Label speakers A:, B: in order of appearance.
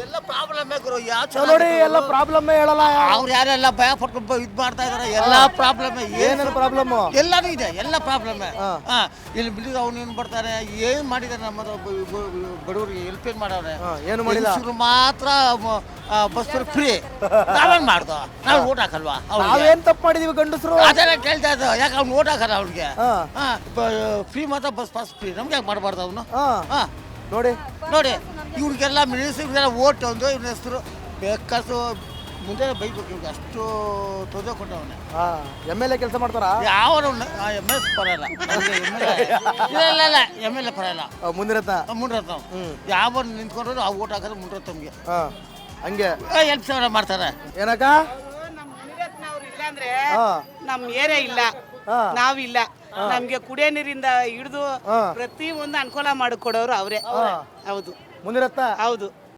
A: ಎಲ್ಲ ಪ್ರಾಬ್ಲಮ್ ಗುರು
B: ನೋಡಿ ಎಲ್ಲ ಪ್ರಾಬ್ಲಮ್ ಹೇಳಲ್ಲ
A: ಅವ್ರು ಯಾರೆಲ್ಲ ಭಯ ಪಟ್ಕೊಂಡು ಇದ್ ಮಾಡ್ತಾ ಇದಾರೆ ಎಲ್ಲ ಪ್ರಾಬ್ಲಮ್
B: ಏನೇನು ಪ್ರಾಬ್ಲಮ್
A: ಎಲ್ಲಾನು ಇದೆ ಎಲ್ಲ ಪ್ರಾಬ್ಲಮ್ ಇಲ್ಲಿ ಬಿಟ್ಟಿದ್ರೆ ಅವ್ನು ಏನ್ ಬರ್ತಾರೆ ಏನ್ ಮಾಡಿದಾರೆ ನಮ್ಮ ಬಡವರಿಗೆ ಹೆಲ್ಪ್ ಏನ್ ಮಾಡವ್ರೆ
B: ಏನು ಮಾಡಿಲ್ಲ
A: ಮಾತ್ರ ಬಸ್ ಫ್ರೀ ನಾವೇನ್ ಮಾಡ್ದೋ ನಾವು ಓಟ್ ಹಾಕಲ್ವಾ
B: ನಾವೇನ್ ತಪ್ಪು ಮಾಡಿದೀವಿ ಗಂಡಸರು
A: ಅದೆಲ್ಲ ಕೇಳ್ತಾ ಇದ್ದ ಯಾಕೆ ಅವ್ನು ಓಟ್ ಹಾಕಲ್ಲ ಅವ್ನಿಗೆ ಫ್ರೀ ಮಾತ್ರ ಬಸ್ ಪಾಸ್ ಫ್ರೀ ನಮ್ಗೆ ಯಾಕೆ ಮಾಡಬಾರ್ದು ಅವನು
B: ನೋಡಿ
A: ನೋಡಿ ಇವ್ರಿಗೆಲ್ಲ ಮಿನಿಸ್ಟ್ರಿಗೆಲ್ಲ ಓಟ್ ಒಂದು ಇವ್ನ ಹೆಸರು ಬೇಕಾಸು ಮುಂದೆ ಬೈಬೇಕು ಇವ್ರಿಗೆ ಅಷ್ಟು ತೊಂದರೆ ಕೊಟ್ಟವನೆ
B: MLA ಕೆಲಸ ಮಾಡ್ತಾರಾ
A: ಯಾವ MS ಪರಲ್ಲ ಇಲ್ಲ MLA ಪರಲ್ಲ ಮುನ್ರತ್ನ ಯಾವ ನಿಂತ್ಕೊಂಡ್ರು ಆ ಓಟ್ ಹಾಕಿದ್ರೆ ಮುನ್ರತ್ನಮ್ಗೆ
B: ಹಂಗೆ
A: ಹೆಲ್ಪ್ ಸೇವೆ ಮಾಡ್ತಾರೆ
B: ಏನಕ್ಕ
C: ಇಲ್ಲಾಂದ್ರೆ ನಮ್ ಏರಿಯಾ ಇಲ್ಲ ನಾವಿಲ್ಲ ನಮ್ಗೆ ಕುಡಿಯೋ ನೀರಿಂದ ಹಿಡಿದು ಪ್ರತಿ ಒಂದು ಅನುಕೂಲ ಮಾಡಿಕೊಡೋರು ಅವರೇ ಹೌದು
B: ಮುನಿರತ್ನ
C: ಹೌದು